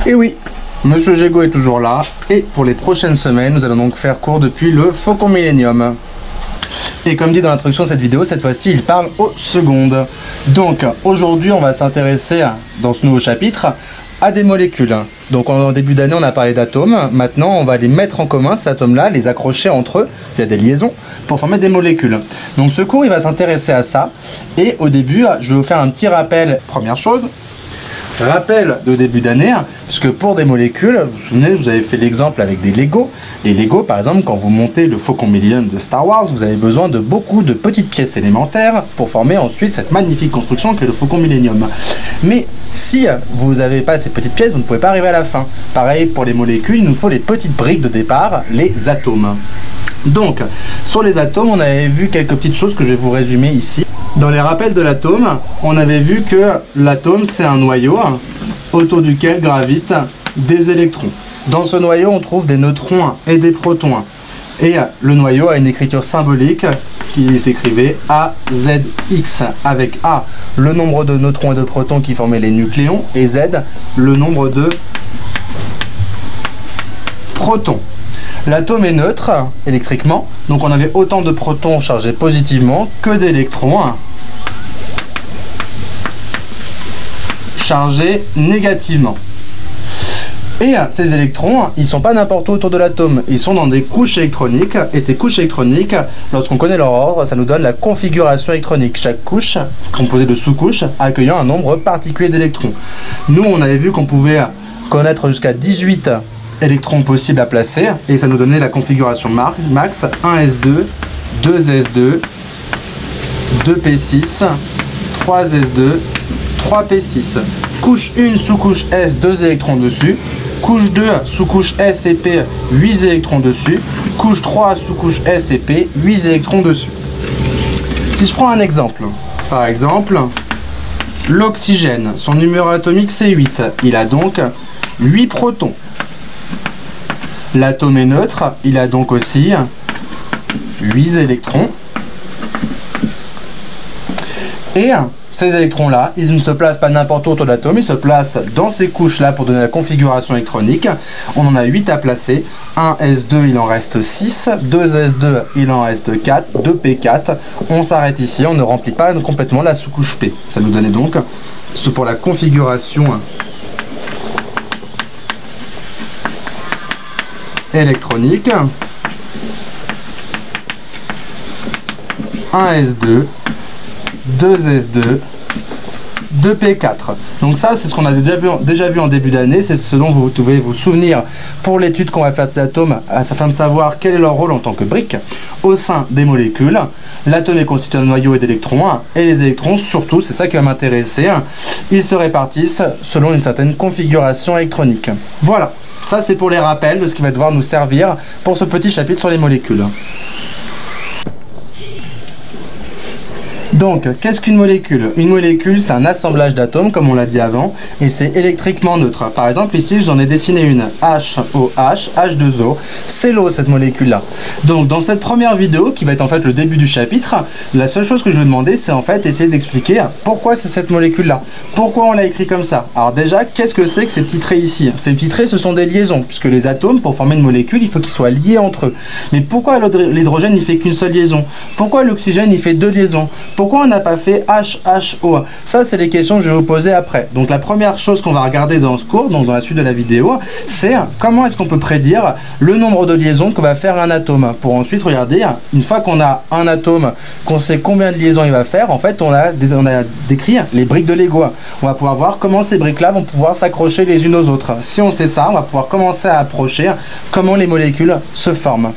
Et oui, Monsieur Jego est toujours là. Et pour les prochaines semaines, nous allons donc faire cours depuis le Faucon Millenium. Et comme dit dans l'introduction de cette vidéo, cette fois-ci, il parle aux secondes. Donc, aujourd'hui, on va s'intéresser, dans ce nouveau chapitre, à des molécules. Donc, en début d'année, on a parlé d'atomes. Maintenant, on va les mettre en commun, ces atomes-là, les accrocher entre eux, via des liaisons, pour former des molécules. Donc, ce cours, il va s'intéresser à ça. Et au début, je vais vous faire un petit rappel. Première chose, rappel de début d'année, puisque pour des molécules, vous vous souvenez, je vous avais fait l'exemple avec des Lego. Les Lego, par exemple, quand vous montez le Faucon Millenium de Star Wars, vous avez besoin de beaucoup de petites pièces élémentaires pour former ensuite cette magnifique construction qu'est le Faucon Millenium. Mais si vous n'avez pas ces petites pièces, vous ne pouvez pas arriver à la fin. Pareil pour les molécules, il nous faut les petites briques de départ, les atomes. Donc, sur les atomes, on avait vu quelques petites choses que je vais vous résumer ici. Dans les rappels de l'atome, on avait vu que l'atome, c'est un noyau autour duquel gravitent des électrons. Dans ce noyau, on trouve des neutrons et des protons. Et le noyau a une écriture symbolique qui s'écrivait AZX, avec A, le nombre de neutrons et de protons qui formaient les nucléons, et Z, le nombre de protons. L'atome est neutre électriquement, donc on avait autant de protons chargés positivement que d'électrons chargés négativement. Et ces électrons, ils ne sont pas n'importe où autour de l'atome, ils sont dans des couches électroniques, et ces couches électroniques, lorsqu'on connaît leur ordre, ça nous donne la configuration électronique. Chaque couche, composée de sous-couches, accueillant un nombre particulier d'électrons. Nous, on avait vu qu'on pouvait connaître jusqu'à 18 électrons possibles à placer, et ça nous donnait la configuration max, 1s2, 2s2, 2p6, 3s2, 3p6. Couche 1, sous-couche S, 2 électrons dessus. Couche 2, sous-couche S et P, 8 électrons dessus. Couche 3, sous-couche S et P, 8 électrons dessus. Si je prends un exemple, par exemple, l'oxygène, son numéro atomique c'est 8. Il a donc 8 protons. L'atome est neutre, il a donc aussi 8 électrons. Et ces électrons-là, ils ne se placent pas n'importe où autour de l'atome, ils se placent dans ces couches-là pour donner la configuration électronique. On en a 8 à placer. 1s2, il en reste 6. 2s2, il en reste 4. 2p4. On s'arrête ici, on ne remplit pas complètement la sous-couche P. Ça nous donnait donc, pour la configuration électronique, 1s2, 2s2, 2p4. Donc ça, c'est ce qu'on a déjà vu en début d'année, c'est ce dont vous devez vous souvenir pour l'étude qu'on va faire de ces atomes, afin de savoir quel est leur rôle en tant que briques au sein des molécules. L'atome est constitué de noyaux et d'électrons, et les électrons, surtout, c'est ça qui va m'intéresser, ils se répartissent selon une certaine configuration électronique. Voilà. Ça, c'est pour les rappels de ce qui va devoir nous servir pour ce petit chapitre sur les molécules. Donc, qu'est-ce qu'une molécule? Une molécule, c'est un assemblage d'atomes, comme on l'a dit avant, et c'est électriquement neutre. Par exemple, ici, j'en ai dessiné une, HOH, H2O, c'est l'eau, cette molécule-là. Donc, dans cette première vidéo, qui va être en fait le début du chapitre, la seule chose que je vais demander, c'est en fait essayer d'expliquer pourquoi c'est cette molécule-là. Pourquoi on l'a écrit comme ça? Alors déjà, qu'est-ce que c'est que ces petits traits ici? Ces petits traits, ce sont des liaisons, puisque les atomes, pour former une molécule, il faut qu'ils soient liés entre eux. Mais pourquoi l'hydrogène, il fait qu'une seule liaison? Pourquoi l'oxygène, il fait 2 liaisons? Pourquoi on n'a pas fait HHO? Ça, c'est les questions que je vais vous poser après. Donc la première chose qu'on va regarder dans ce cours, donc dans la suite de la vidéo, c'est comment est-ce qu'on peut prédire le nombre de liaisons que va faire un atome. Pour ensuite regarder, une fois qu'on a un atome, qu'on sait combien de liaisons il va faire, en fait, on a décrit les briques de Lego. On va pouvoir voir comment ces briques-là vont pouvoir s'accrocher les unes aux autres. Si on sait ça, on va pouvoir commencer à approcher comment les molécules se forment.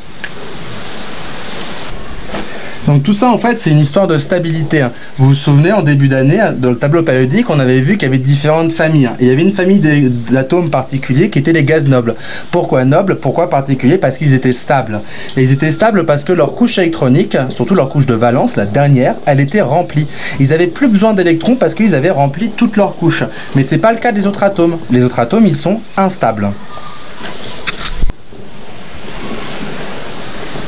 Donc tout ça en fait c'est une histoire de stabilité. Vous vous souvenez en début d'année dans le tableau périodique on avait vu qu'il y avait différentes familles. Et il y avait une famille d'atomes particuliers qui étaient les gaz nobles. Pourquoi nobles? Pourquoi particuliers? Parce qu'ils étaient stables. Et ils étaient stables parce que leur couche électronique, surtout leur couche de valence, la dernière, elle était remplie. Ils n'avaient plus besoin d'électrons parce qu'ils avaient rempli toutes leurs couches. Mais c'est pas le cas des autres atomes. Les autres atomes ils sont instables.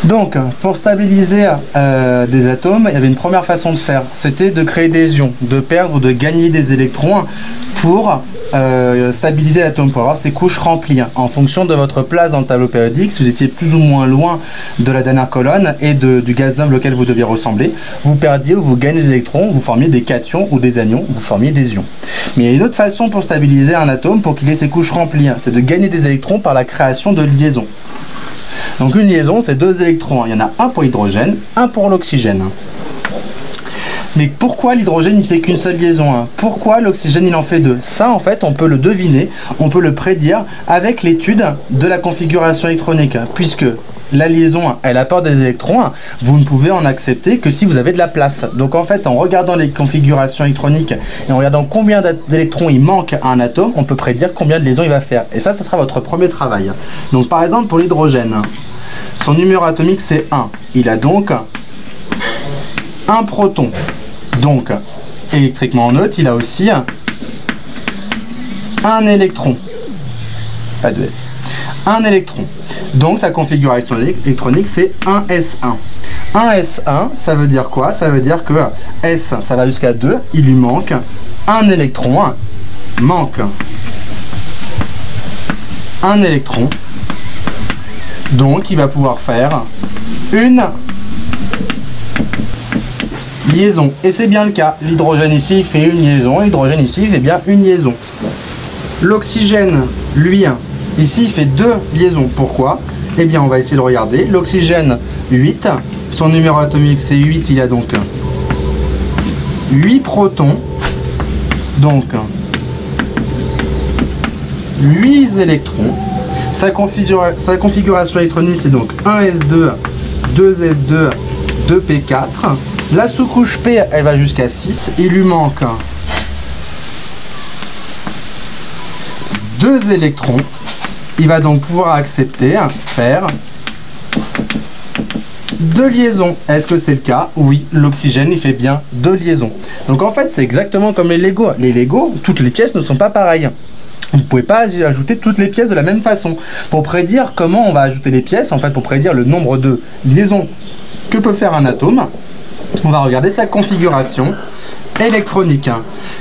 Donc, pour stabiliser des atomes, il y avait une première façon de faire, c'était de créer des ions, de perdre ou de gagner des électrons pour stabiliser l'atome pour avoir ses couches remplies. En fonction de votre place dans le tableau périodique, si vous étiez plus ou moins loin de la dernière colonne et du gaz noble auquel vous deviez ressembler, vous perdiez ou vous gagnez des électrons, vous formiez des cations ou des anions, vous formiez des ions. Mais il y a une autre façon pour stabiliser un atome pour qu'il ait ses couches remplies, c'est de gagner des électrons par la création de liaisons. Donc une liaison, c'est 2 électrons. Il y en a un pour l'hydrogène, un pour l'oxygène. Mais pourquoi l'hydrogène il fait qu'une seule liaison? Pourquoi l'oxygène il en fait 2? Ça en fait on peut le deviner, on peut le prédire avec l'étude de la configuration électronique, puisque la liaison elle apporte des électrons, vous ne pouvez en accepter que si vous avez de la place. Donc en fait en regardant les configurations électroniques et en regardant combien d'électrons il manque à un atome, on peut prédire combien de liaisons il va faire. Et ça sera votre premier travail. Donc par exemple pour l'hydrogène, son numéro atomique c'est 1. Il a donc un proton. Donc, électriquement neutre, il a aussi un électron. Pas de S. Un électron. Donc, sa configuration électronique, c'est 1s1. 1s1, ça veut dire quoi? Ça veut dire que S, ça va jusqu'à 2. Il lui manque un électron. Manque un électron. Donc, il va pouvoir faire une liaison. Et c'est bien le cas. L'hydrogène ici, il fait une liaison. L'hydrogène ici, il fait bien une liaison. L'oxygène, lui, ici, il fait 2 liaisons. Pourquoi? Eh bien, on va essayer de regarder. L'oxygène, 8. Son numéro atomique, c'est 8. Il a donc 8 protons. Donc, 8 électrons. Sa configuration électronique, c'est donc 1s2, 2s2, 2p4. La sous-couche P, elle va jusqu'à 6. Il lui manque 2 électrons. Il va donc pouvoir accepter, faire 2 liaisons. Est-ce que c'est le cas? Oui, l'oxygène, il fait bien 2 liaisons. Donc en fait, c'est exactement comme les Lego. Les Lego, toutes les pièces ne sont pas pareilles. Vous ne pouvez pas ajouter toutes les pièces de la même façon. Pour prédire comment on va ajouter les pièces, en fait, pour prédire le nombre de liaisons que peut faire un atome, on va regarder sa configuration électronique.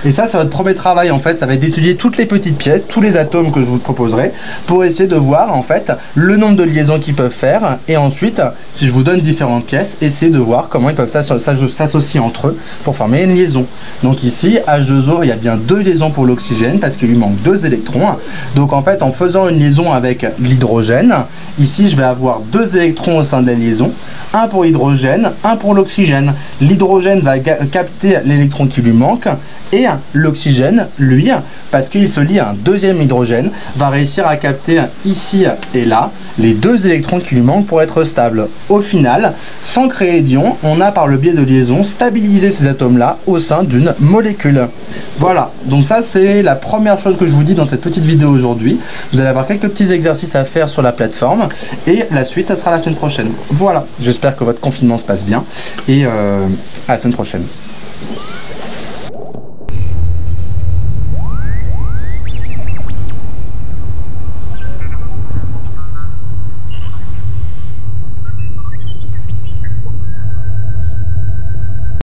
Et ça, c'est votre premier travail en fait, ça va être d'étudier toutes les petites pièces, tous les atomes que je vous proposerai, pour essayer de voir en fait le nombre de liaisons qu'ils peuvent faire, et ensuite, si je vous donne différentes pièces, essayer de voir comment ils peuvent s'associer entre eux pour former une liaison. Donc ici, H2O, il y a bien 2 liaisons pour l'oxygène, parce qu'il lui manque 2 électrons. Donc en fait, en faisant une liaison avec l'hydrogène, ici je vais avoir 2 électrons au sein de la liaison, un pour l'hydrogène, un pour l'oxygène. L'hydrogène va capter l'électron qui lui manque, et l'oxygène, lui, parce qu'il se lie à un deuxième hydrogène, va réussir à capter ici et là les 2 électrons qui lui manquent pour être stable. Au final, sans créer d'ion, on a par le biais de liaison stabilisé ces atomes-là au sein d'une molécule. Voilà, donc ça c'est la première chose que je vous dis dans cette petite vidéo aujourd'hui. Vous allez avoir quelques petits exercices à faire sur la plateforme, et la suite, ça sera la semaine prochaine. Voilà, j'espère que votre confinement se passe bien, et à la semaine prochaine.